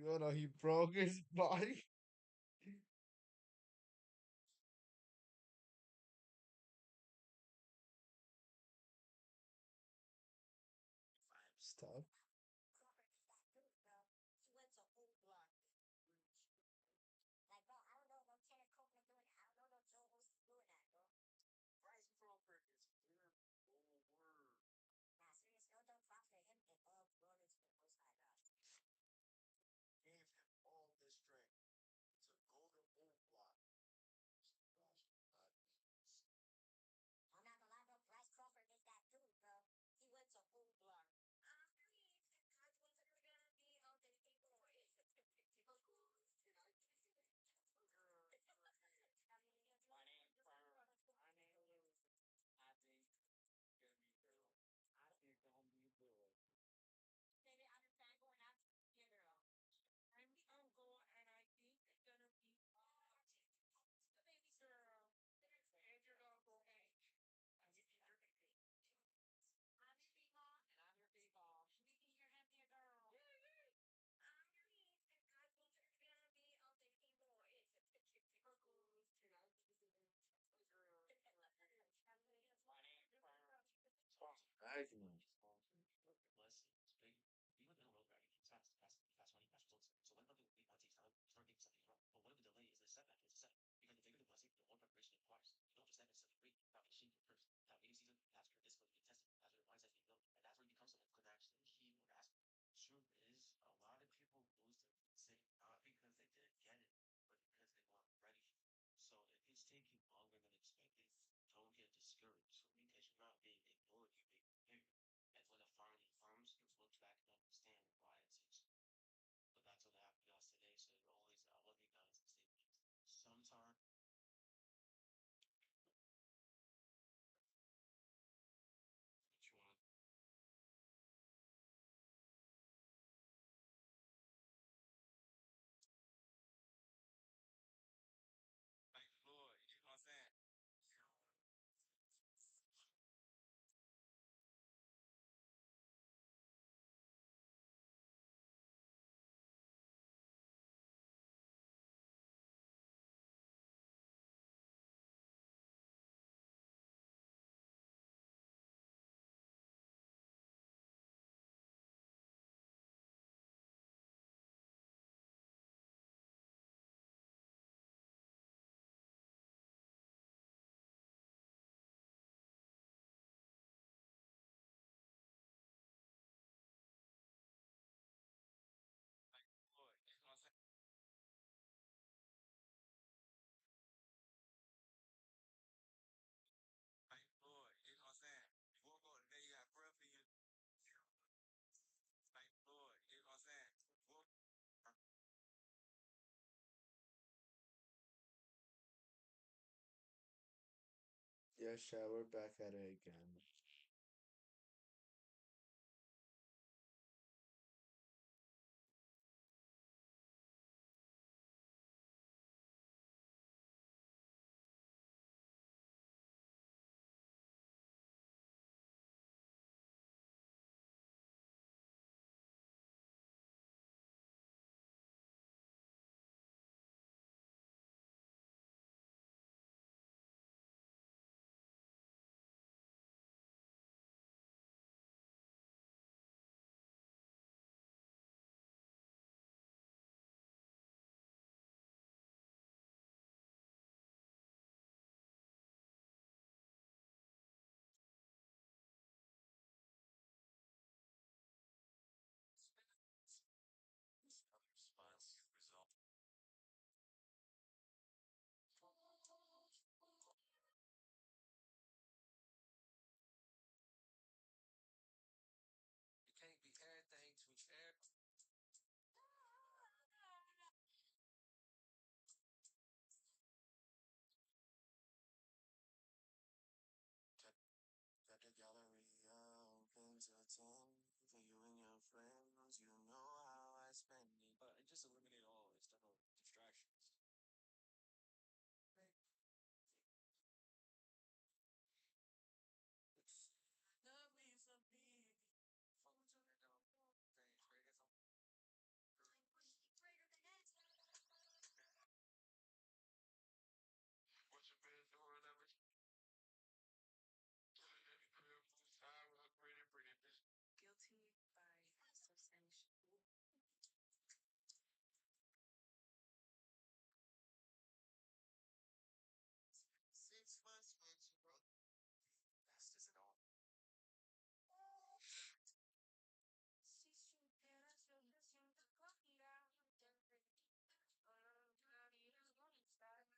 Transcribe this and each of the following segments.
You know, he broke his bike. Stuff. Agony. Yeah, shower back at it again.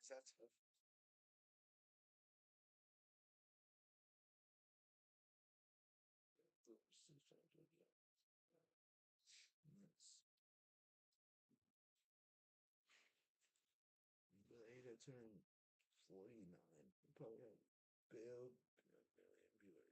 That's tough. Nice. Later turn 49. We probably have Bill, million viewers.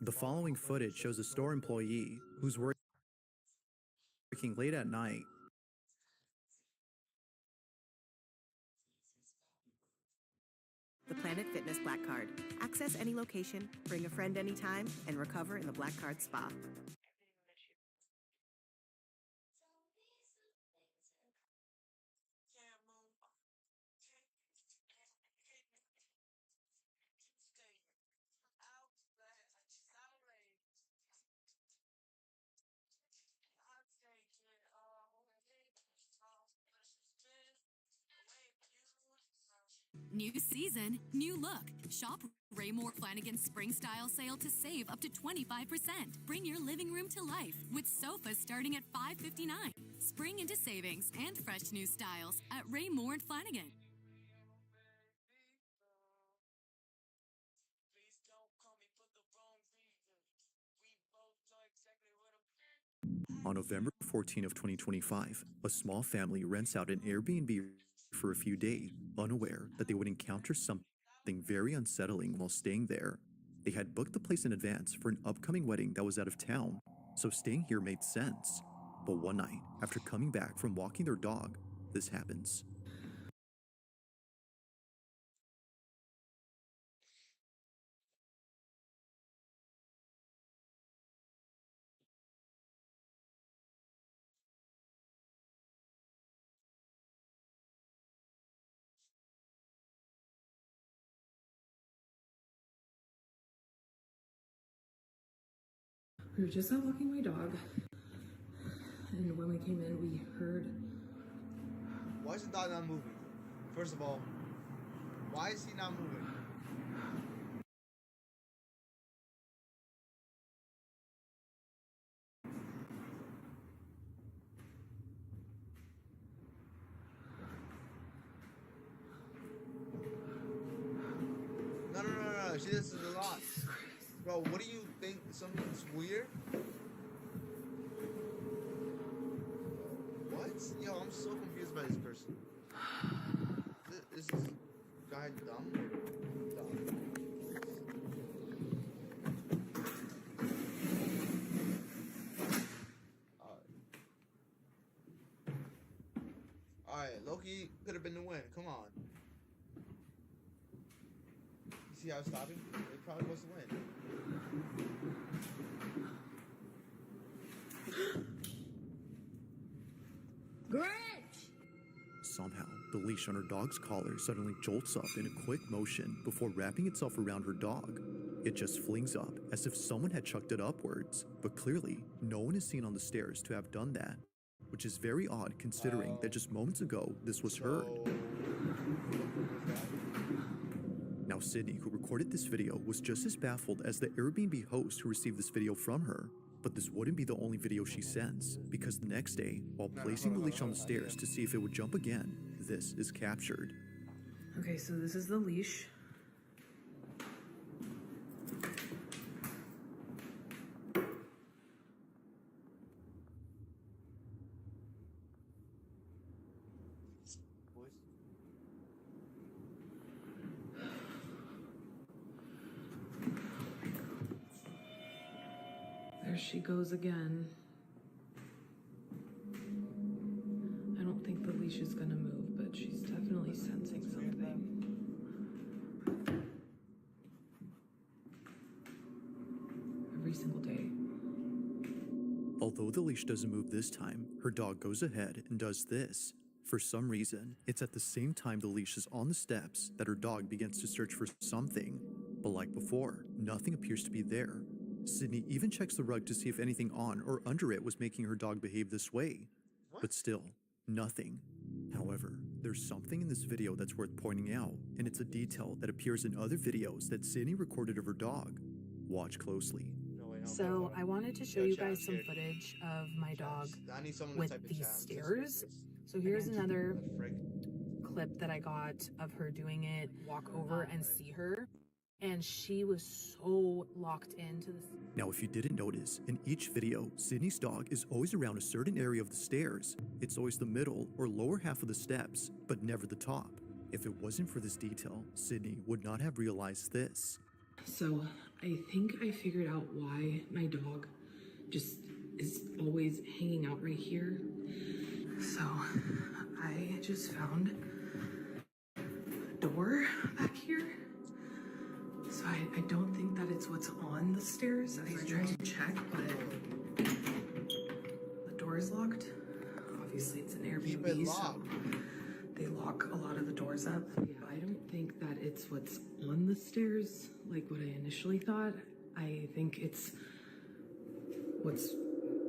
The following footage shows a store employee who's working late at night. The Planet Fitness Black Card. Access any location, bring a friend anytime, and recover in the Black Card Spa. New season, new look. Shop Raymour Flanigan's Spring Style Sale to save up to 25%. Bring your living room to life with sofas starting at $5.59. Spring into savings and fresh new styles at Raymour and Flanigan. On November 14 of 2025, a small family rents out an Airbnb for a few days, unaware that they would encounter something very unsettling while staying there. They had booked the place in advance for an upcoming wedding that was out of town, so staying here made sense. But one night, after coming back from walking their dog, this happens. We were just out walking my dog, and when we came in, we heard. Why is the dog not moving? First of all, why is he not moving? No. See, this is a lot. Bro, what do you think? Something's weird? What? Yo, I'm so confused by this person. Is this guy dumb? Alright, Loki could have been the win. Come on. You see how it's stopping? It probably was the win. Grinch! Somehow, the leash on her dog's collar suddenly jolts up in a quick motion before wrapping itself around her dog. It just flings up as if someone had chucked it upwards, but clearly, no one is seen on the stairs to have done that, which is very odd considering that just moments ago this was heard. Now Sydney, who recorded this video, was just as baffled as the Airbnb host who received this video from her. But this wouldn't be the only video she sends, because the next day, while placing the leash on the stairs to see if it would jump again, this is captured. Okay, so this is the leash. There she goes again. I don't think the leash is gonna move, but she's definitely sensing something. Every single day. Although the leash doesn't move this time, her dog goes ahead and does this. For some reason, it's at the same time the leash is on the steps that her dog begins to search for something. But like before, nothing appears to be there. Sydney even checks the rug to see if anything on or under it was making her dog behave this way. But still, nothing. However, there's something in this video that's worth pointing out, and it's a detail that appears in other videos that Sydney recorded of her dog. Watch closely. So I wanted to show you guys some footage of my dog with these stairs. So here's another clip that I got of her doing it, walk over and see her. And she was so locked into this. Now, if you didn't notice, in each video, Sydney's dog is always around a certain area of the stairs. It's always the middle or lower half of the steps, but never the top. If it wasn't for this detail, Sydney would not have realized this. So I think I figured out why my dog just is always hanging out right here. So I just found a door back here. So I don't think that it's what's on the stairs. I tried to check, but the door is locked. Obviously, it's an Airbnb, so they lock a lot of the doors up. Yeah, I don't think that it's what's on the stairs, like what I initially thought. I think it's what's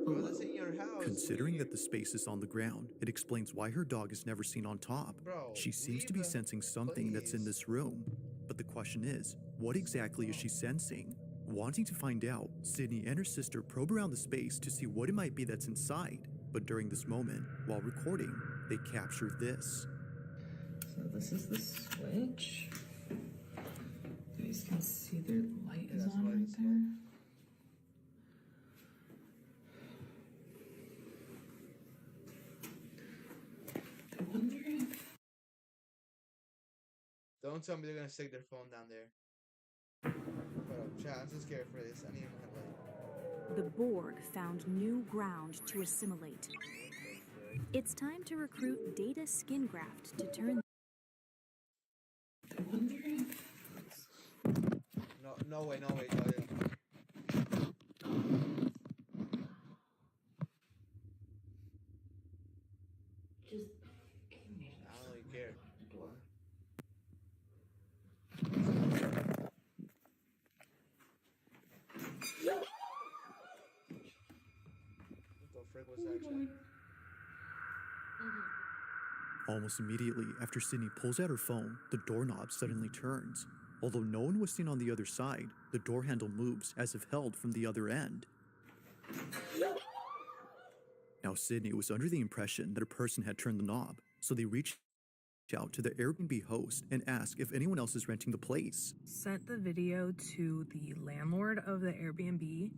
below. That's in your house. Considering that the space is on the ground, it explains why her dog is never seen on top. Bro, She seems to be leave sensing something that's in please. this room. But the question is, what exactly is she sensing? Wanting to find out, Sydney and her sister probe around the space to see what it might be that's inside. But during this moment, while recording, they capture this. So this is the switch. You guys can see the light is on right there. I wonder if Don't tell me they're gonna stick their phone down there. Hold up, chat, I'm so scared for this. I need my headlight. The Borg found new ground to assimilate. It's time to recruit Data Skin Graft to turn. I wonder if No way. just I don't really care. What the frick was that, chat? Almost immediately after Sydney pulls out her phone, the doorknob suddenly turns. Although no one was seen on the other side, the door handle moves as if held from the other end. Now, Sydney was under the impression that a person had turned the knob, so they reached out to the Airbnb host and asked if anyone else is renting the place. sent the video to the landlord of the Airbnb,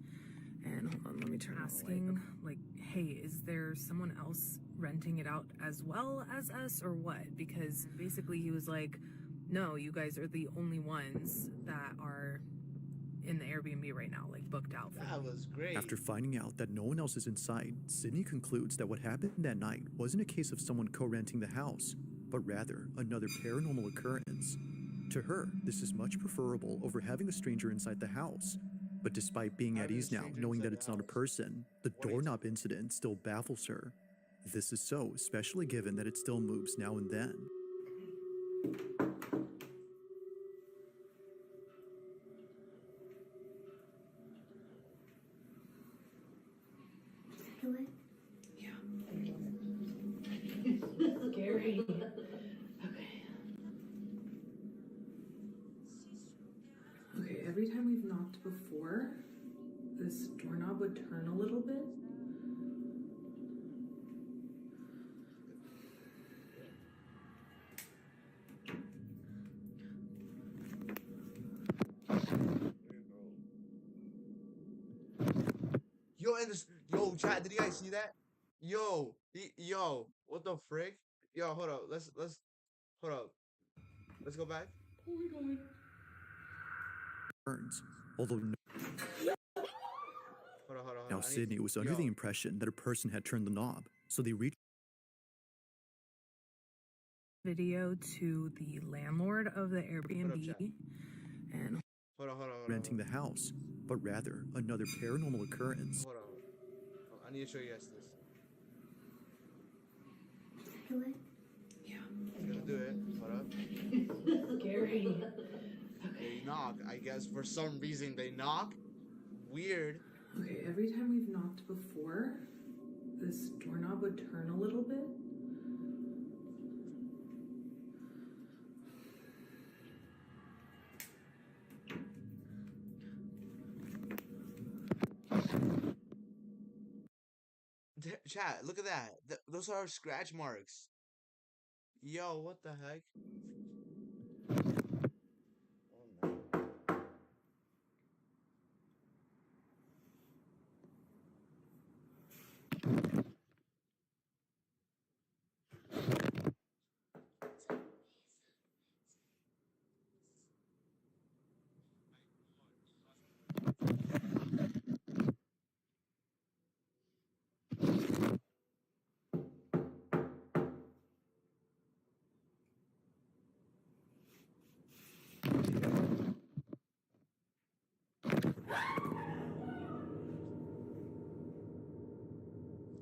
and hold on, let me turn asking, like, hey, is there someone else renting it out as well as us or what? Because basically he was like, no, you guys are the only ones that are in the Airbnb right now, like booked out for That was great. After finding out that no one else is inside, Sydney concludes that what happened that night wasn't a case of someone co-renting the house, but rather another paranormal occurrence. To her, this is much preferable over having a stranger inside the house. But despite being at Having a ease now, stranger knowing inside that it's the not a house. person, the What doorknob incident still baffles her. This is so, especially given that it still moves now and then. Yeah. Scary. Okay. Okay, every time we've knocked before, this doorknob would turn a little bit. Yo, chat, did you guys see that? Yo, what the frick? Yo, hold up, let's hold up. Let's go back. Oh my god. Turns. Although Hold on. now I need- Sydney was under yo, the impression that a person had turned the knob, so they reached Video to the landlord of the Airbnb, chat. and Hold on. renting the house, but rather another paranormal occurrence. Hold on. I need to show you guys this. Okay. They knock. I guess for some reason they knock. Weird. Okay, every time we've knocked before, this doorknob would turn a little bit. Chat, look at that. Those are scratch marks. Yo, what the heck? Oh no.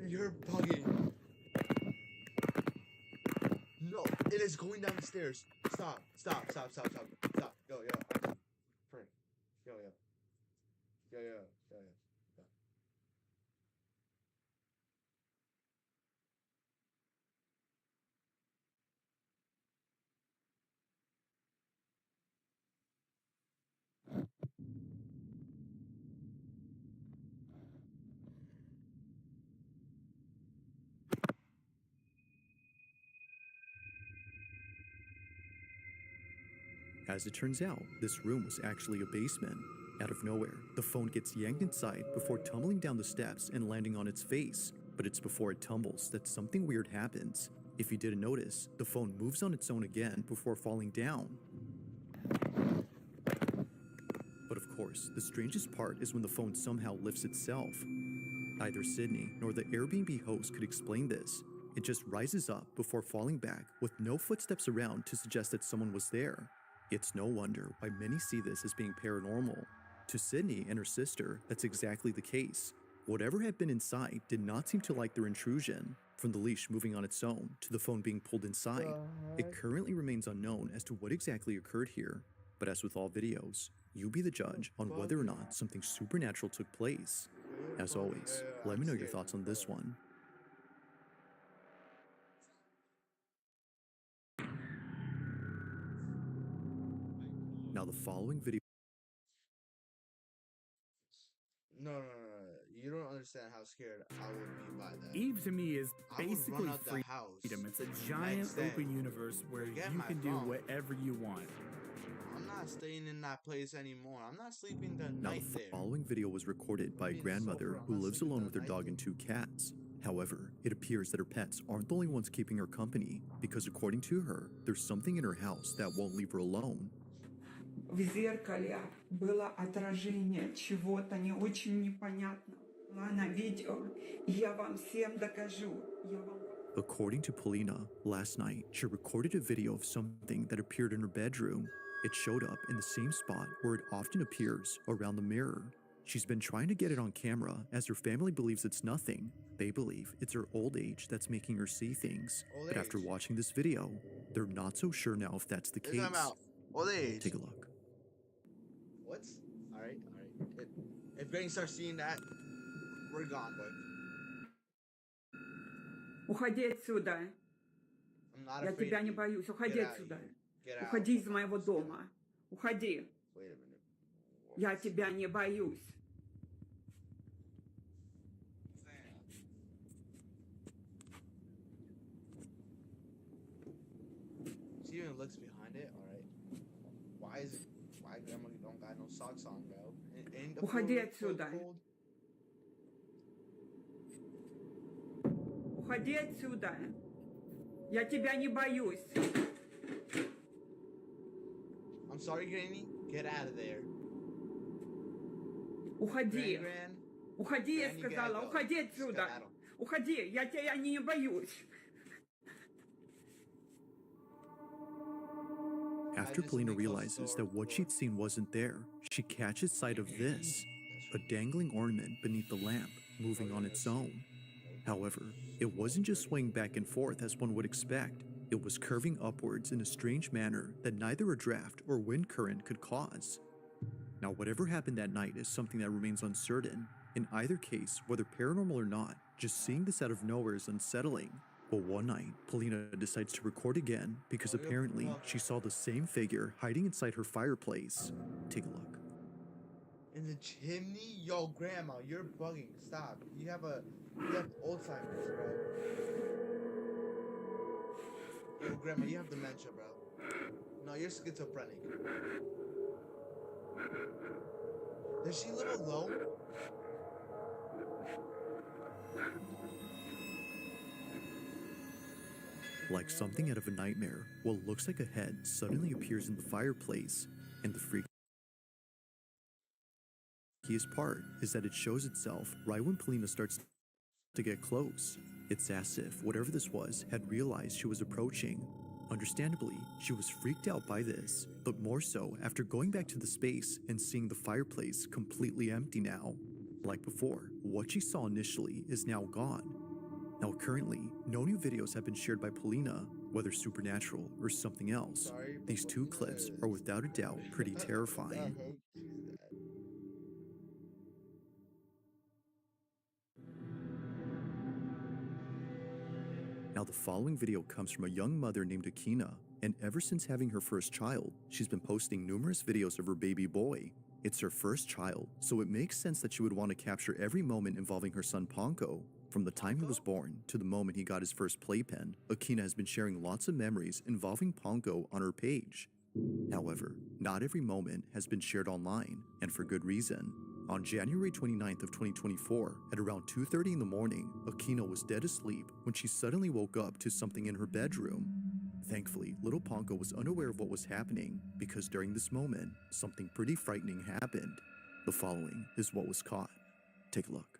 You're bugging. No, it is going down the stairs. Stop. Yo, Frank. Yo. As it turns out, this room was actually a basement. Out of nowhere, the phone gets yanked inside before tumbling down the steps and landing on its face. But it's before it tumbles that something weird happens. If you didn't notice, the phone moves on its own again before falling down. But of course, the strangest part is when the phone somehow lifts itself. Neither Sydney nor the Airbnb host could explain this. It just rises up before falling back with no footsteps around to suggest that someone was there. It's no wonder why many see this as being paranormal. To Sydney and her sister, that's exactly the case. Whatever had been inside did not seem to like their intrusion. From the leash moving on its own to the phone being pulled inside, it currently remains unknown as to what exactly occurred here. But as with all videos, you be the judge on whether or not something supernatural took place. As always, let me know your thoughts on this one. Now the following video No. You don't understand how scared I would be by that. Eve to me is I would run basically out the house freedom. It's a giant next day. open universe where Forget you my can do phone. whatever you want. I'm not staying in that place anymore. I'm not sleeping the Now, night the there. following video was recorded by a Being grandmother sober, I'm who not lives sleeping alone the with her night dog there. and 2 cats. However, it appears that her pets aren't the only ones keeping her company, because according to her, there's something in her house that won't leave her alone. В зеркале было отражение чего-то не очень непонятного. На видео. Я вам всем докажу. Я вам... According to Polina, last night she recorded a video of something that appeared in her bedroom. It showed up in the same spot where it often appears, around the mirror. She's been trying to get it on camera as her family believes it's nothing. They believe it's her old age that's making her see things. Old But after age. watching this video, they're not so sure now if that's the It's case. about old age. Take a look. What? Alright. If Granny starts seeing that, we're gone, boy. Уходи отсюда. I'm not Я afraid тебя of не you. боюсь. Уходи Get out of отсюда. here. Get out. Уходи из моего дома. Уходи. Wait a minute. Я тебя не боюсь. She even looks behind it. Alright. Why grandma don't got no socks on, bro? Ain't the Уходи floor so отсюда. cold? Уходи отсюда. Я тебя не боюсь. I'm sorry, Granny. Get out of there. Уходи. Gran. Уходи, я Granny, сказала. get out. Уходи отсюда. Skedaddle. Уходи. Я тебя не боюсь. After just Polina make us realizes door that what she'd seen wasn't there, she catches sight of this, a dangling ornament beneath the lamp, moving on its own. However, it wasn't just swaying back and forth as one would expect. It was curving upwards in a strange manner that neither a draft or wind current could cause. Now, whatever happened that night is something that remains uncertain. In either case, whether paranormal or not, just seeing this out of nowhere is unsettling. But one night, Polina decides to record again because apparently she saw the same figure hiding inside her fireplace. Take a look. In the chimney? Yo, grandma, you're bugging. Stop. You have Alzheimer's, bro. Yo, grandma, you have dementia, bro. No, you're schizophrenic. Does she live alone? Like something out of a nightmare, what looks like a head suddenly appears in the fireplace, and the freakiest part is that it shows itself right when Polina starts to get close. It's as if whatever this was had realized she was approaching. Understandably, she was freaked out by this, but more so after going back to the space and seeing the fireplace completely empty now. Like before, what she saw initially is now gone. Now currently, no new videos have been shared by Polina, whether supernatural or something else. These two clips are without a doubt pretty terrifying. Now the following video comes from a young mother named Akina, and ever since having her first child, she's been posting numerous videos of her baby boy. It's her first child, so it makes sense that she would want to capture every moment involving her son Ponko. From the time he was born to the moment he got his first playpen, Akina has been sharing lots of memories involving Ponko on her page. However, not every moment has been shared online, and for good reason. On January 29th of 2024, at around 2:30 in the morning, Akina was dead asleep when she suddenly woke up to something in her bedroom. Thankfully, little Ponko was unaware of what was happening because during this moment, something pretty frightening happened. The following is what was caught. Take a look.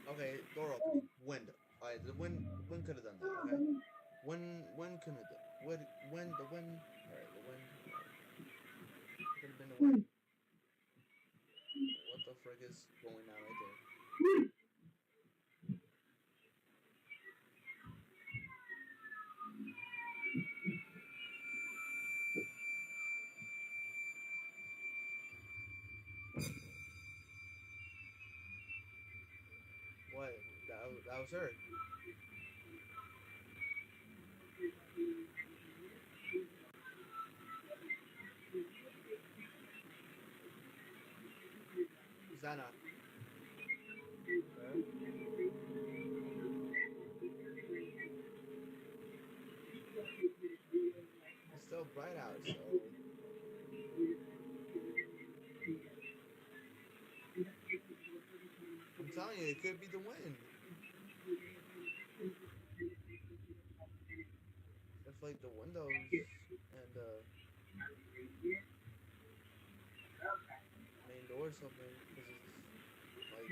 Okay, door open. Wind. Alright, the wind could have done that, okay? Wind could have done. The wind. Alright, the wind. Could have been the wind. What the frick is going on right there? What? That was her. Zana. Okay. It's still bright out, so. I'm telling you, it could be the wind. It's like the windows and main door or something, because it's like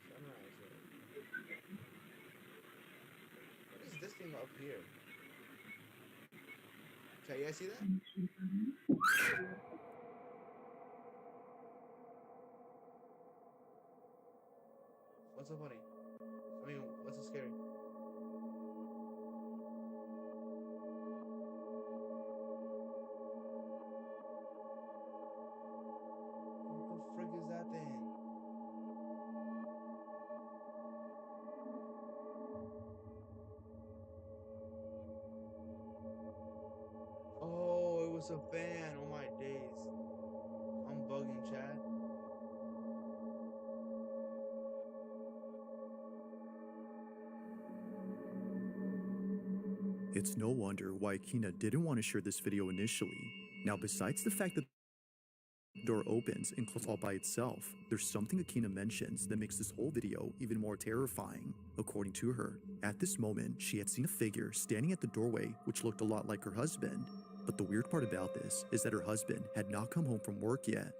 sunrise. What is this thing up here? Okay, you guys see that? What's so funny? I mean, what's so scary? What the frick is that thing? Oh, it was a fan. Oh my days. I'm bugging, Chad. It's no wonder why Akina didn't want to share this video initially. Now, besides the fact that the door opens and closes all by itself, there's something Akina mentions that makes this whole video even more terrifying. According to her, at this moment, she had seen a figure standing at the doorway which looked a lot like her husband. But the weird part about this is that her husband had not come home from work yet.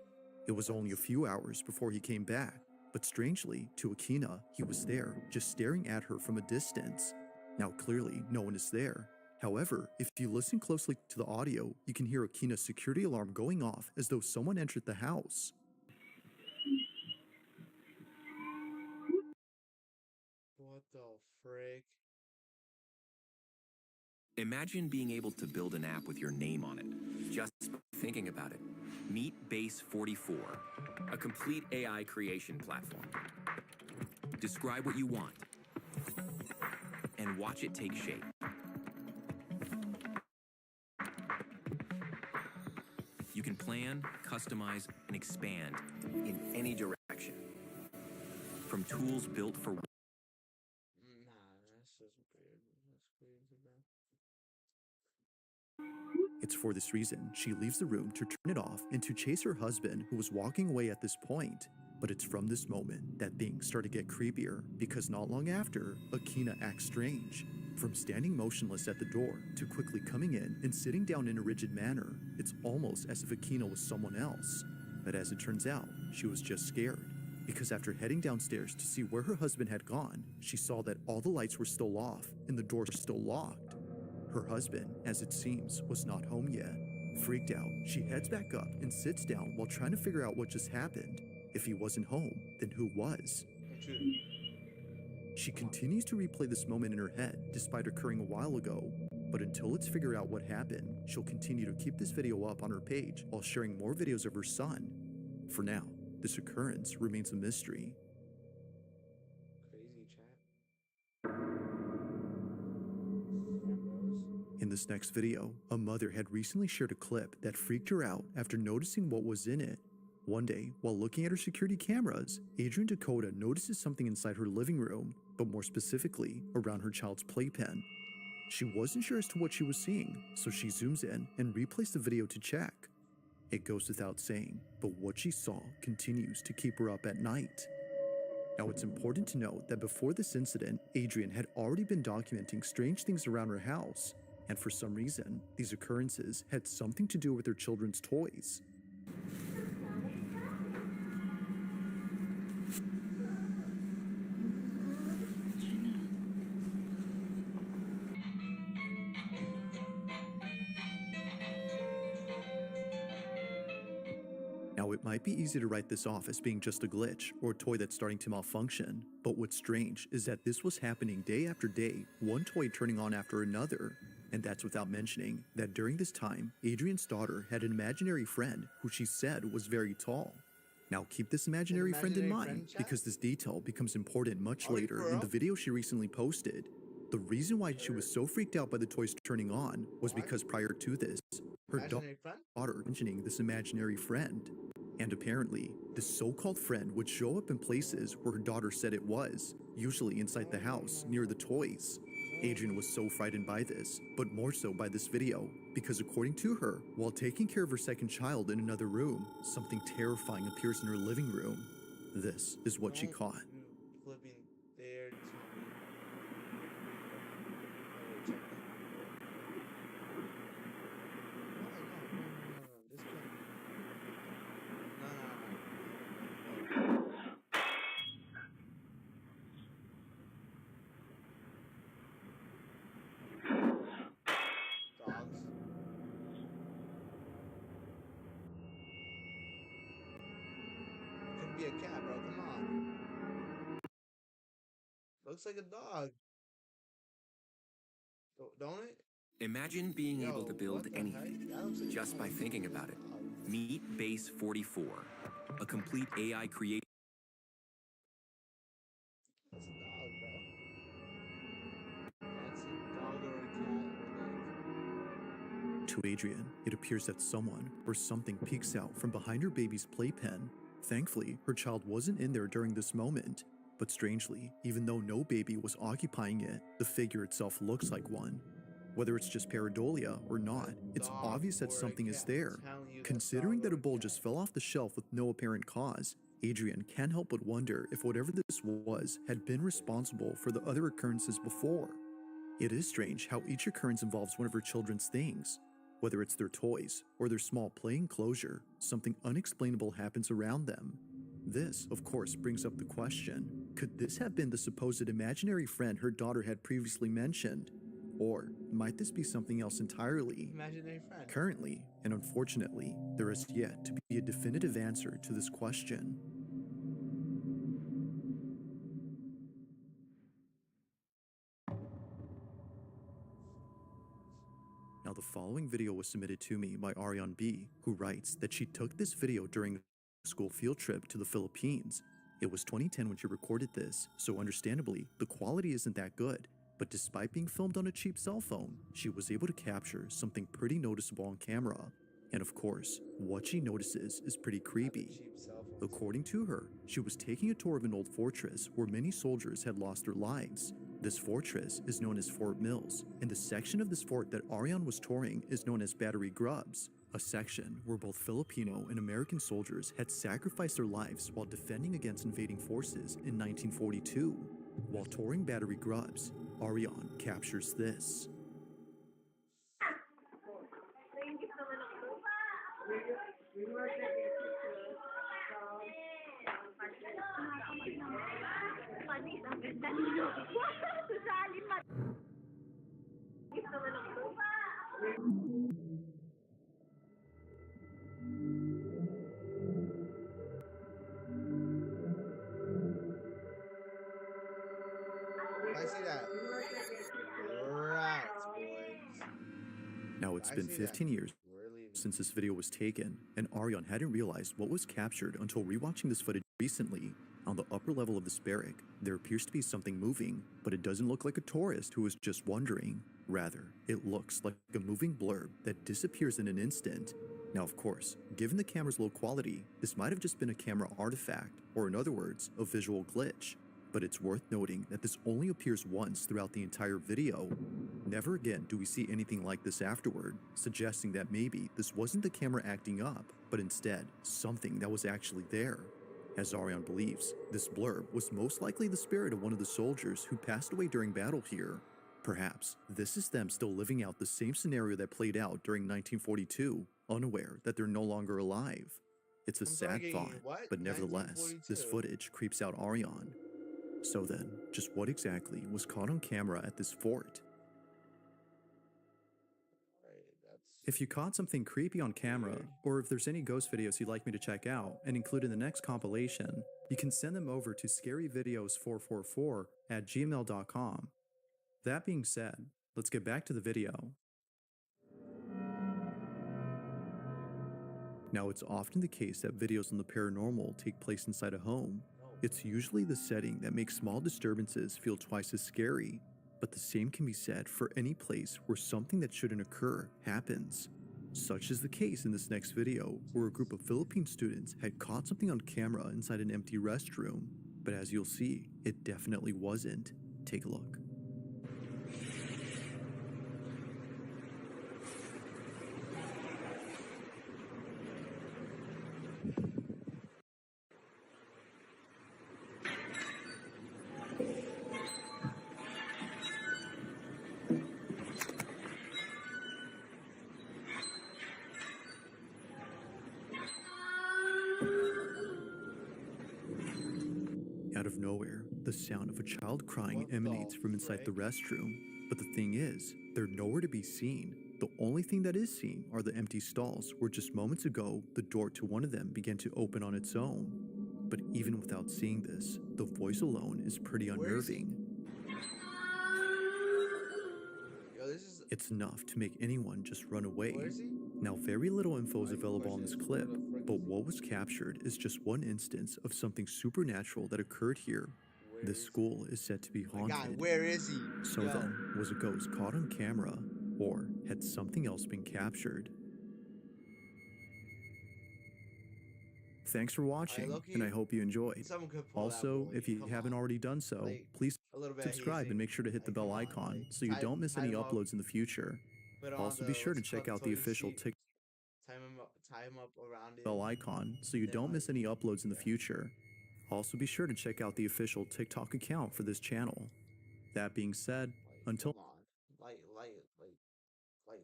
It was only a few hours before he came back, but strangely, to Akina, he was there, just staring at her from a distance. Now clearly, no one is there. However, if you listen closely to the audio, you can hear Akina's security alarm going off as though someone entered the house. What the frick? Imagine being able to build an app with your name on it. Just thinking about it. Meet Base 44, a complete AI creation platform. Describe what you want and watch it take shape. You can plan, customize, and expand in any direction. From tools built for Nah, that's just weird. That's crazy, bro. It's for this reason she leaves the room to turn it off and to chase her husband, who was walking away at this point. But it's from this moment that things start to get creepier, because not long after, Akina acts strange. From standing motionless at the door to quickly coming in and sitting down in a rigid manner, it's almost as if Akina was someone else. But as it turns out, she was just scared, because after heading downstairs to see where her husband had gone, she saw that all the lights were still off and the doors still locked. Her husband, as it seems, was not home yet. Freaked out, she heads back up and sits down while trying to figure out what just happened. If he wasn't home, then who was? She continues to replay this moment in her head, despite occurring a while ago. But until it's figured out what happened, she'll continue to keep this video up on her page while sharing more videos of her son. For now, this occurrence remains a mystery. Crazy chat. In this next video, a mother had recently shared a clip that freaked her out after noticing what was in it. One day, while looking at her security cameras, Adrian Dakota notices something inside her living room, but more specifically, around her child's playpen. She wasn't sure as to what she was seeing, so she zooms in and replays the video to check. It goes without saying, but what she saw continues to keep her up at night. Now, it's important to note that before this incident, Adrian had already been documenting strange things around her house, and for some reason, these occurrences had something to do with her children's toys. Now, it might be easy to write this off as being just a glitch or a toy that's starting to malfunction, but what's strange is that this was happening day after day, one toy turning on after another. And that's without mentioning that during this time, Adrian's daughter had an imaginary friend who she said was very tall. Now, keep this imaginary friend in mind, because this detail becomes important much later in the video she recently posted. The reason why she was so freaked out by the toys turning on was because prior to this, her daughter mentioning this imaginary friend. And apparently, this so-called friend would show up in places where her daughter said it was, usually inside the house, near the toys. Adrian was so frightened by this, but more so by this video, because according to her, while taking care of her second child in another room, something terrifying appears in her living room. This is what she caught. Flipping there. Be a cat, bro. Come on. Looks like a dog. Don't it? Imagine being able to build anything just by thinking about it. Meet Base 44, a complete AI creation. That's a dog, bro. That's a dog or a cat. To Adrian, it appears that someone or something peeks out from behind her baby's playpen. Thankfully, her child wasn't in there during this moment, but strangely, even though no baby was occupying it, the figure itself looks like one. Whether it's just pareidolia or not, it's obvious that something is there. Considering that a bowl just fell off the shelf with no apparent cause, Adrian can't help but wonder if whatever this was had been responsible for the other occurrences before. It is strange how each occurrence involves one of her children's things. Whether it's their toys or their small play enclosure, something unexplainable happens around them. This, of course, brings up the question, could this have been the supposed imaginary friend her daughter had previously mentioned? Or might this be something else entirely? Imaginary friend. Currently, and unfortunately, there is yet to be a definitive answer to this question. Now, the following video was submitted to me by Ariane B, who writes that she took this video during a school field trip to the Philippines. It was 2010 when she recorded this, so understandably, the quality isn't that good. But despite being filmed on a cheap cell phone, she was able to capture something pretty noticeable on camera. And of course, what she notices is pretty creepy. According to her, she was taking a tour of an old fortress where many soldiers had lost their lives. This fortress is known as Fort Mills, and the section of this fort that Ariane was touring is known as Battery Grubs, a section where both Filipino and American soldiers had sacrificed their lives while defending against invading forces in 1942. While touring Battery Grubs, Ariane captures this. I see that. Rats, boys. Now, it's I been see 15 that. years We're leaving. since this video was taken, and Ariane hadn't realized what was captured until rewatching this footage recently. On the upper level of this barrack, there appears to be something moving, but it doesn't look like a tourist who is just wandering. Rather, it looks like a moving blurb that disappears in an instant. Now, of course, given the camera's low quality, this might have just been a camera artifact, or in other words, a visual glitch. But it's worth noting that this only appears once throughout the entire video. Never again do we see anything like this afterward, suggesting that maybe this wasn't the camera acting up, but instead something that was actually there. As Ariane believes, this blurb was most likely the spirit of one of the soldiers who passed away during battle here. Perhaps this is them still living out the same scenario that played out during 1942, unaware that they're no longer alive. It's a sad thought, but nevertheless, this footage creeps out Ariane. So then, just what exactly was caught on camera at this fort? If you caught something creepy on camera, or if there's any ghost videos you'd like me to check out and include in the next compilation, you can send them over to scaryvideos444@gmail.com. That being said, let's get back to the video. Now, it's often the case that videos on the paranormal take place inside a home. It's usually the setting that makes small disturbances feel twice as scary, but the same can be said for any place where something that shouldn't occur happens. Such is the case in this next video, where a group of Philippine students had caught something on camera inside an empty restroom, but as you'll see, it definitely wasn't. Take a look. Out of nowhere, the sound of a child crying emanates from inside the restroom. But the thing is, they're nowhere to be seen. The only thing that is seen are the empty stalls where just moments ago, the door to one of them began to open on its own. But even without seeing this, the voice alone is pretty unnerving. It's enough to make anyone just run away. Now, very little info is available on this clip, but what was captured is just one instance of something supernatural that occurred here. This school is said to be haunted. God, where is he? So then, was a ghost caught on camera, or had something else been captured? Thanks for watching, and I hope you enjoyed. Also, if you haven't already done so, please subscribe and make sure to hit the bell icon so you don't miss any uploads in the future. Also, be sure to check out the official TikTok bell icon so you don't miss any uploads in the future. Also, be sure to check out the official TikTok account for this channel. That being said, until Light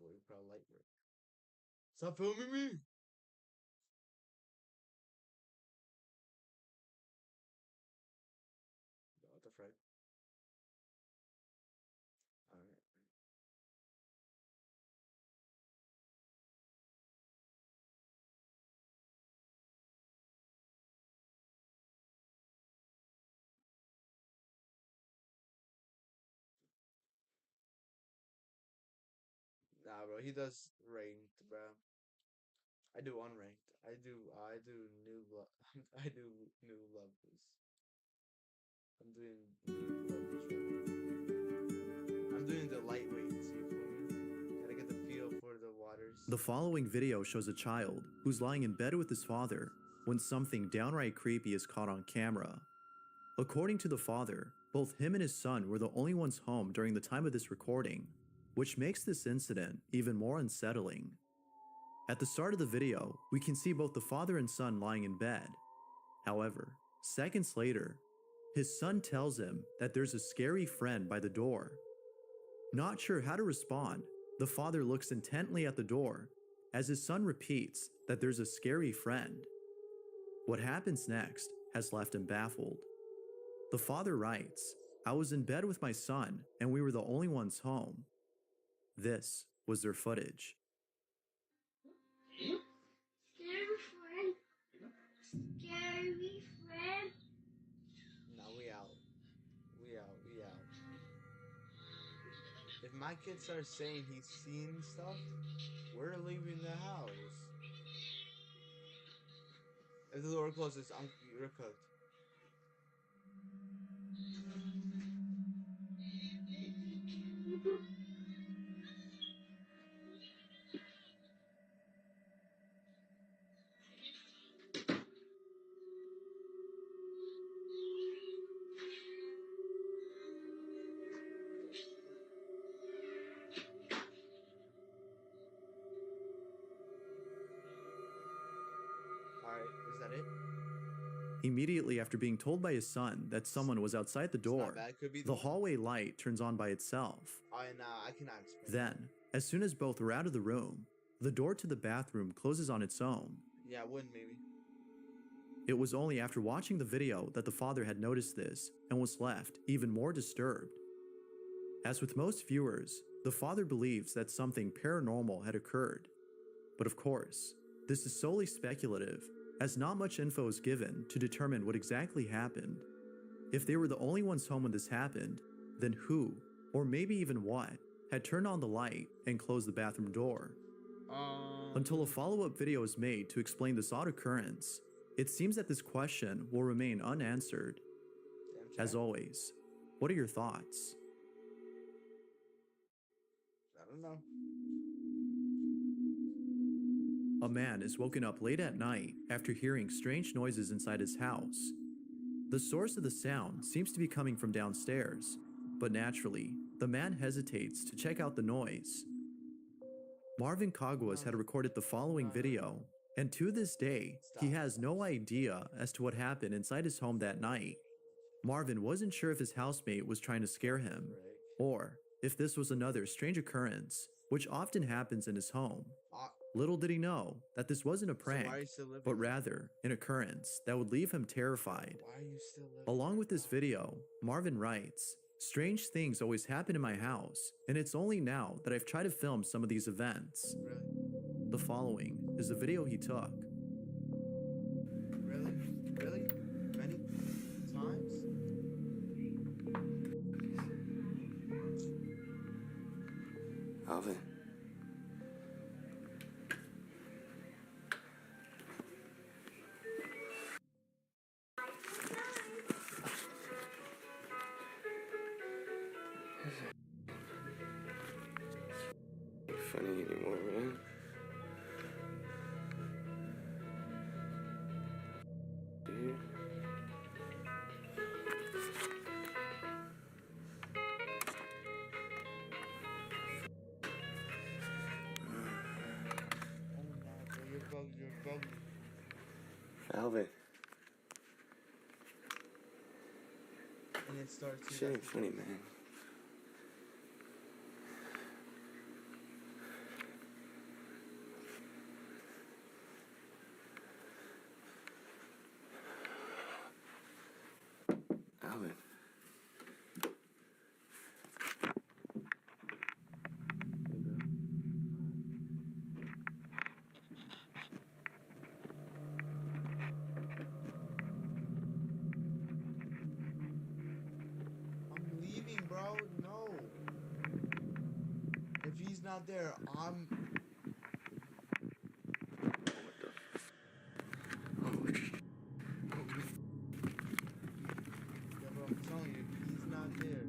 work, bro, light work. Stop filming me! What the frick? Alright. Nah, bro. He does ranked, bro. I do unranked. I do new I do new levels. I'm doing new levels right now. I'm doing the lightweights, you feel me? Gotta get the feel for the waters. The following video shows a child who's lying in bed with his father when something downright creepy is caught on camera. According to the father, both him and his son were the only ones home during the time of this recording, which makes this incident even more unsettling. At the start of the video, we can see both the father and son lying in bed. However, seconds later, his son tells him that there's a scary friend by the door. Not sure how to respond, the father looks intently at the door as his son repeats that there's a scary friend. What happens next has left him baffled. The father writes, "I was in bed with my son and we were the only ones home." This was their footage. Scary friend. Scary friend. Now we out. We out. We out. If my kid starts saying he's seen stuff, we're leaving the house. If the door closes, you're cooked. Alright, is that it? Immediately after being told by his son that someone was outside the door, bad, could be the the- hallway light turns on by itself. I cannot explain. Then, as soon as both were out of the room, the door to the bathroom closes on its own. Yeah, I would maybe. It was only after watching the video that the father had noticed this and was left even more disturbed. As with most viewers, the father believes that something paranormal had occurred. But of course, this is solely speculative, as not much info is given to determine what exactly happened. If they were the only ones home when this happened, then who, or maybe even what, had turned on the light and closed the bathroom door? Until a follow-up video is made to explain this odd occurrence, it seems that this question will remain unanswered. As always, what are your thoughts? I don't know. A man is woken up late at night after hearing strange noises inside his house. The source of the sound seems to be coming from downstairs, but naturally, the man hesitates to check out the noise. Marvin Caguas had recorded the following video, and to this day, he has no idea as to what happened inside his home that night. Marvin wasn't sure if his housemate was trying to scare him, or if this was another strange occurrence, which often happens in his home. Little did he know that this wasn't a prank, why are you still living but there? rather an occurrence that would leave him terrified. Why are you still living? Along with this video, Marvin writes, "Strange things always happen in my house, and it's only now that I've tried to film some of these events." Really? The following is the video he took. Really? Really? Many times? Alvin. Not funny anymore, man. Dude. You're bugging. Alvin. And it starts. Shit ain't funny, man. Alvin. I'm leaving, bro. not there. I'm. Yeah, bro, I'm telling you, he's not there.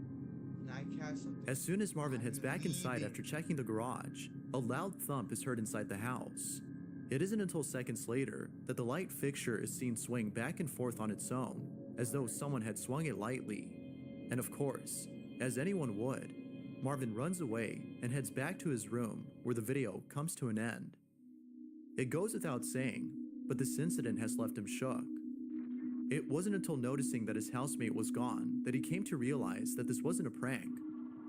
And I cast something. As soon as Marvin heads I'm back inside leaving. after checking the garage, a loud thump is heard inside the house. It isn't until seconds later that the light fixture is seen swing back and forth on its own, as though someone had swung it lightly. And of course, as anyone would, Marvin runs away and heads back to his room where the video comes to an end. It goes without saying, but this incident has left him shook. It wasn't until noticing that his housemate was gone that he came to realize that this wasn't a prank,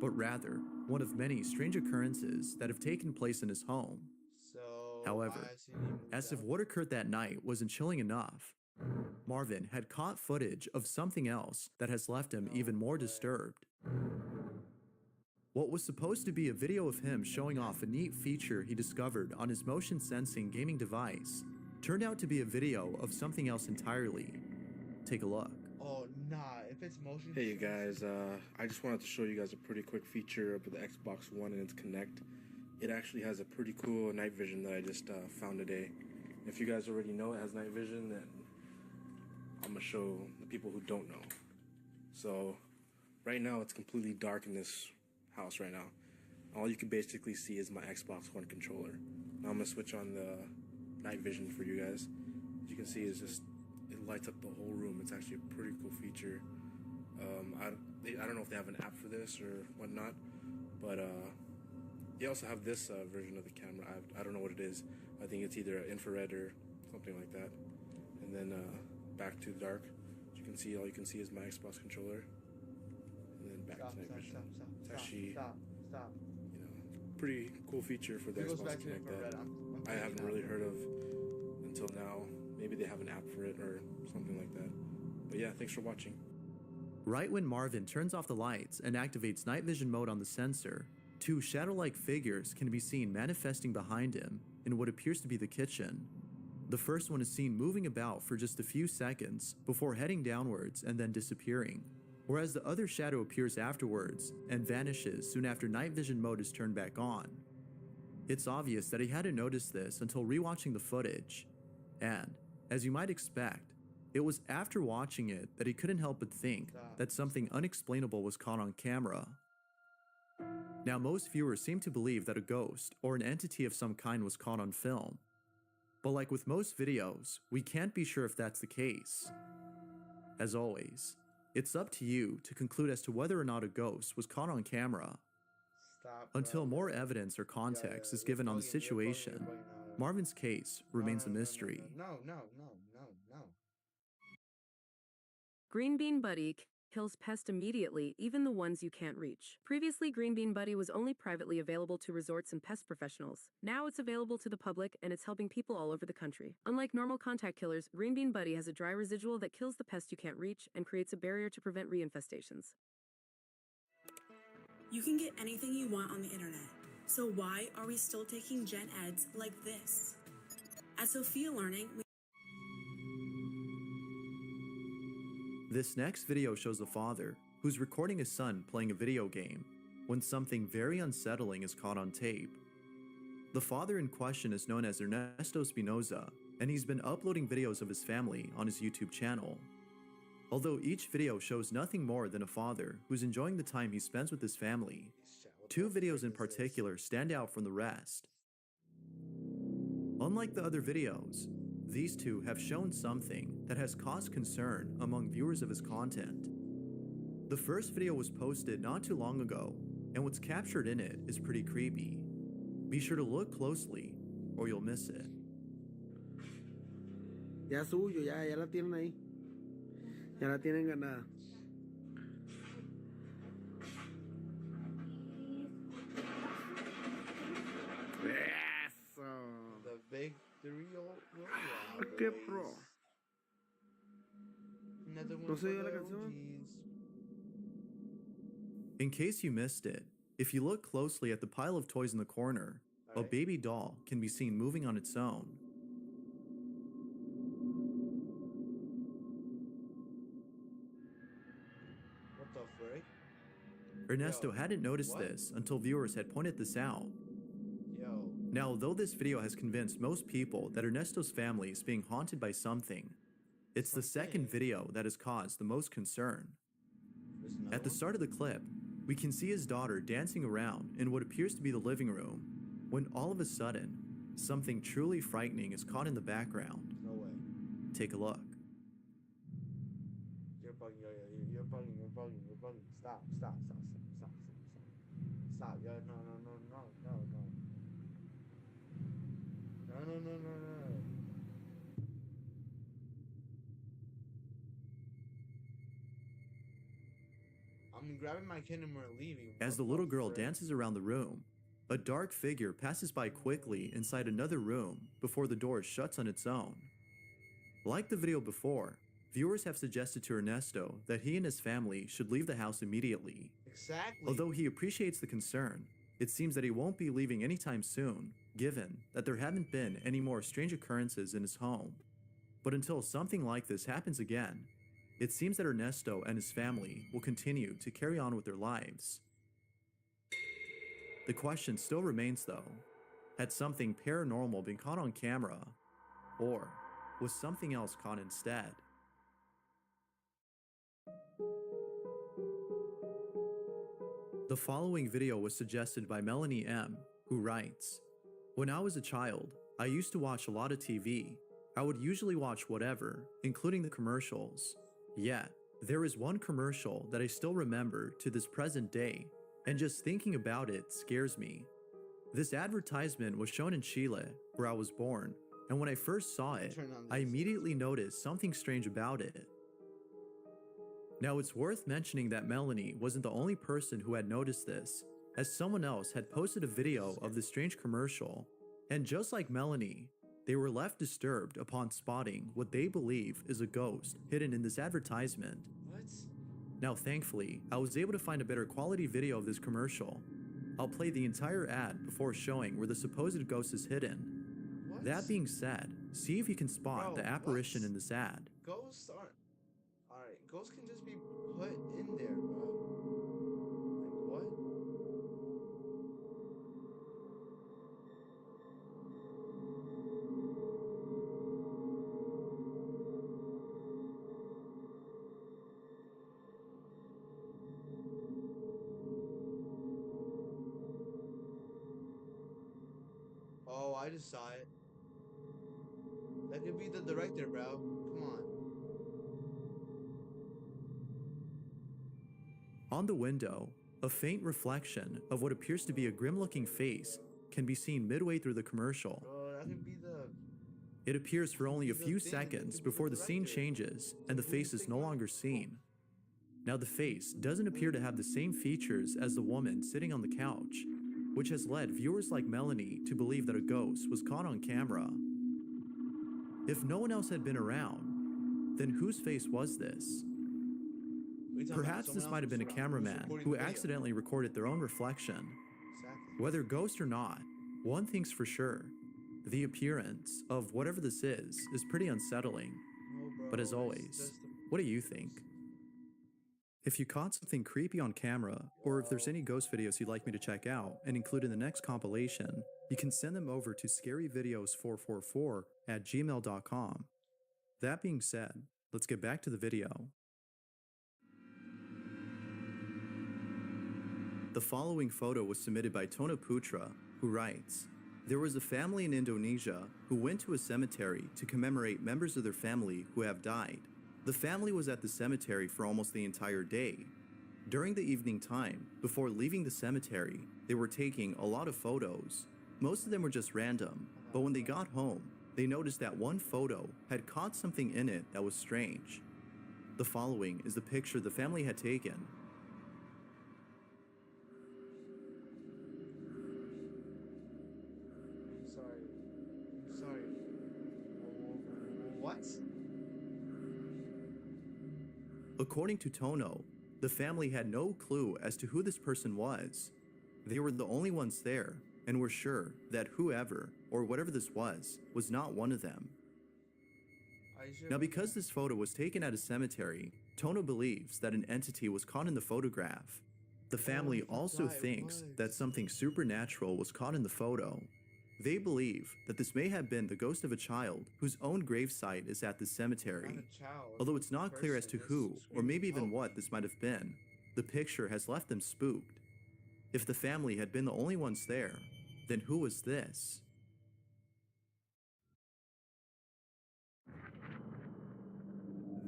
but rather one of many strange occurrences that have taken place in his home. So. However, why has he moved as if out? what occurred that night wasn't chilling enough, Marvin had caught footage of something else that has left him even more disturbed. What was supposed to be a video of him showing off a neat feature he discovered on his motion sensing gaming device turned out to be a video of something else entirely. Take a look. Oh, nah. If it's motion. Hey you guys, I just wanted to show you guys a pretty quick feature of the Xbox One and its Kinect. It actually has a pretty cool night vision that I just found today. If you guys already know it has night vision, then I'm gonna show the people who don't know. So right now it's completely dark in this house right now. All you can basically see is my Xbox One controller. Now I'm gonna switch on the night vision for you guys. As you can see, it's just, it lights up the whole room. It's actually a pretty cool feature. I don't know if they have an app for this or whatnot, but they also have this version of the camera. I don't know what it is. I think it's either infrared or something like that. And then back to dark. As you can see, all you can see is my Xbox controller. And then back to night vision. It's actually, Stop. you know, pretty cool feature for the It goes Xbox back to Kinect infrared. that I'm I haven't really heard of until now. Maybe they have an app for it or something like that. But yeah, thanks for watching. Right when Marvin turns off the lights and activates night vision mode on the sensor, two shadow-like figures can be seen manifesting behind him in what appears to be the kitchen. The first one is seen moving about for just a few seconds before heading downwards and then disappearing, whereas the other shadow appears afterwards and vanishes soon after night vision mode is turned back on. It's obvious that he hadn't noticed this until rewatching the footage, and, as you might expect, it was after watching it that he couldn't help but think that something unexplainable was caught on camera. Now, most viewers seem to believe that a ghost or an entity of some kind was caught on film. But like with most videos, we can't be sure if that's the case. As always, it's up to you to conclude as to whether or not a ghost was caught on camera. Stop. Until more evidence or context is given on the situation, Marvin's case remains a mystery. No. Green Bean Buddy kills pests immediately, even the ones you can't reach. Previously, Green Bean Buddy was only privately available to resorts and pest professionals. Now it's available to the public, and it's helping people all over the country. Unlike normal contact killers, Green Bean Buddy has a dry residual that kills the pest you can't reach and creates a barrier to prevent reinfestations. You can get anything you want on the internet. So why are we still taking gen eds like this? At Sophia Learning, This next video shows a father who's recording his son playing a video game when something very unsettling is caught on tape. The father in question is known as Ernesto Espinoza, and he's been uploading videos of his family on his YouTube channel. Although each video shows nothing more than a father who's enjoying the time he spends with his family, two videos in particular stand out from the rest. Unlike the other videos, these two have shown something that has caused concern among viewers of his content. The first video was posted not too long ago, and what's captured in it is pretty creepy. Be sure to look closely, or you'll miss it. Ya suyo, ya la tienen ahí. Ya la tienen ganada. Eso. The victory royale. ¿Qué pro? Another one ¿No for se oye la the canción? OGs. In case you missed it, if you look closely at the pile of toys in the corner, a baby doll can be seen moving on its own. What the frick? Ernesto hadn't noticed this until viewers had pointed this out, Now, though this video has convinced most people that Ernesto's family is being haunted by something, it's the second video that has caused the most concern. At the start of the clip, we can see his daughter dancing around in what appears to be the living room, when all of a sudden, something truly frightening is caught in the background. No way. Take a look. You're bugging, you're bugging, you're bugging, you're bugging. Stop, stop, stop, stop, stop, stop, stop. Stop, yo, no, no, no, no, no, no. No, no, no, no, no. I'm grabbing my kid and we're leaving. As the little girl dances around the room, a dark figure passes by quickly inside another room before the door shuts on its own. Like the video before, viewers have suggested to Ernesto that he and his family should leave the house immediately. Exactly. Although he appreciates the concern, it seems that he won't be leaving anytime soon, given that there haven't been any more strange occurrences in his home. But until something like this happens again, it seems that Ernesto and his family will continue to carry on with their lives. The question still remains though, had something paranormal been caught on camera, or was something else caught instead? The following video was suggested by Melanie M., who writes, "When I was a child, I used to watch a lot of TV. I would usually watch whatever, including the commercials. Yet, there is one commercial that I still remember to this present day, and just thinking about it scares me. This advertisement was shown in Chile, where I was born, and when I first saw it, I immediately noticed something strange about it." Now, it's worth mentioning that Melanie wasn't the only person who had noticed this, as someone else had posted a video of the strange commercial, and just like Melanie, they were left disturbed upon spotting what they believe is a ghost hidden in this advertisement. What? Now, thankfully, I was able to find a better quality video of this commercial. I'll play the entire ad before showing where the supposed ghost is hidden. What? That being said, see if you can spot Bro, the apparition what? in this ad. Ghosts aren't. Alright, ghosts can just be put in there, bro. Like, what? Oh, I just saw it. That could be the director, bro. Come on. On the window, a faint reflection of what appears to be a grim-looking face can be seen midway through the commercial. Bro, that could be the... It appears for only a few seconds before the scene changes and the face is no longer seen. Now, the face doesn't appear to have the same features as the woman sitting on the couch, which has led viewers like Melanie to believe that a ghost was caught on camera. If no one else had been around, then whose face was this? Perhaps this might have been a cameraman who accidentally recorded their own reflection. Whether ghost or not, one thing's for sure. The appearance of whatever this is pretty unsettling. But as always, what do you think? If you caught something creepy on camera, or if there's any ghost videos you'd like me to check out and include in the next compilation, you can send them over to scaryvideos444@gmail.com. That being said, let's get back to the video. The following photo was submitted by Tona Putra, who writes, "There was a family in Indonesia who went to a cemetery to commemorate members of their family who have died. The family was at the cemetery for almost the entire day. During the evening time, before leaving the cemetery, they were taking a lot of photos. Most of them were just random, but when they got home, they noticed that one photo had caught something in it that was strange. The following is the picture the family had taken. Sorry. What? According to Tono, the family had no clue as to who this person was. They were the only ones there and were sure that whoever or whatever this was not one of them. Now, because this photo was taken at a cemetery, Tono believes that an entity was caught in the photograph. The family also thinks that something supernatural was caught in the photo. They believe that this may have been the ghost of a child whose own gravesite is at the cemetery. Not a child. Although it's not clear as to Person is who, or screaming, maybe even "Help what me." this might have been, the picture has left them spooked. If the family had been the only ones there, then who was this?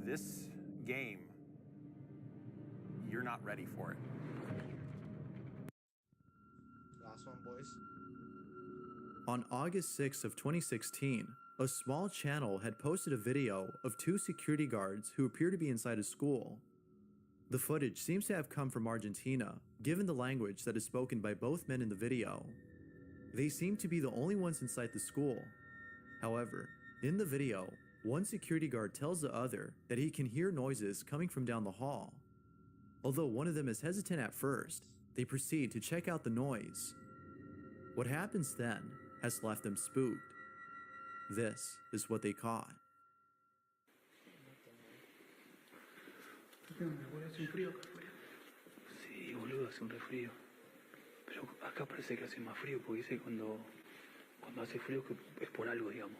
This game, you're not ready for it. Last one, boys. On August 6th of 2016, a small channel had posted a video of two security guards who appear to be inside a school. The footage seems to have come from Argentina, given the language that is spoken by both men in the video. They seem to be the only ones inside the school. However, in the video, one security guard tells the other that he can hear noises coming from down the hall. Although one of them is hesitant at first, they proceed to check out the noise. What happens then has left them spooked. This is what they caught. ¿Qué onda, boludo? ¿Hace un frío acá afuera? Sí, boludo, hace un resfrío. Pero acá parece que hace más frío, porque dice cuando hace frío que es por algo, digamos.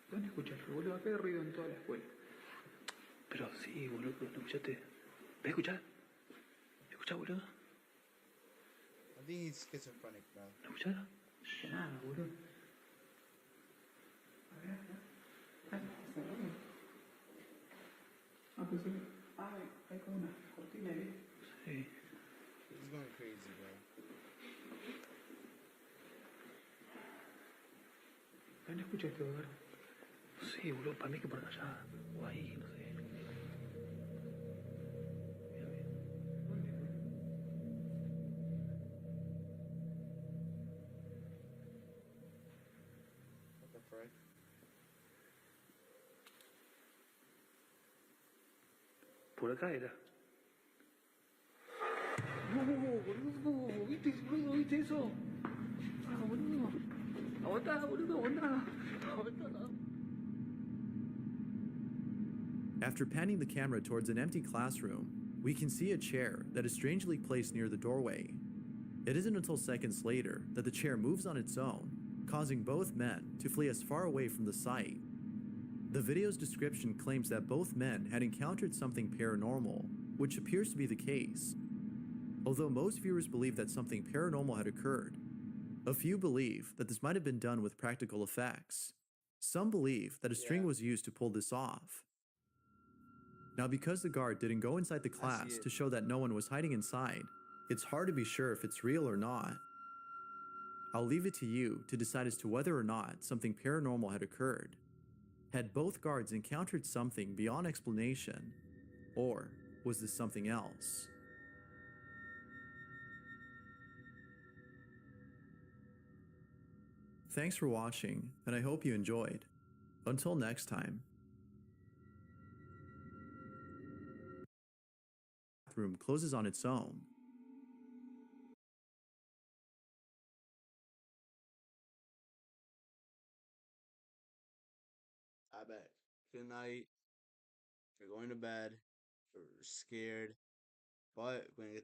¿Dónde escuchaste, boludo? Acá hay ruido en toda la escuela. Pero sí, boludo, ¿no escuchaste? ¿Ves escuchar? ¿Escuchás, boludo? I think he's schizophrenic, bro. ¿No escucharon? No nada, boludo. A ver, pues sí. Hay como una cortina ahí. Sí. He's going crazy, bro. ¿No escuchaste, boludo? Sí, boludo, para mí que por allá. O ahí, no sé. What the frick? Por acá era. No, boludo, ¿viste, boludo? ¿Viste eso? Ah, boludo. Aguantá, boludo, aguantá. Aguantá. After panning the camera towards an empty classroom, we can see a chair that is strangely placed near the doorway. It isn't until seconds later that the chair moves on its own, causing both men to flee as far away from the site. The video's description claims that both men had encountered something paranormal, which appears to be the case. Although most viewers believe that something paranormal had occurred, a few believe that this might have been done with practical effects. Some believe that a string was used to pull this off. Now, because the guard didn't go inside the class to show that no one was hiding inside, it's hard to be sure if it's real or not. I'll leave it to you to decide as to whether or not something paranormal had occurred. Had both guards encountered something beyond explanation, or was this something else? Thanks for watching, and I hope you enjoyed. Until next time. The room closes on its own. I bet. Good night. You're going to bed. You're scared. But we're going to get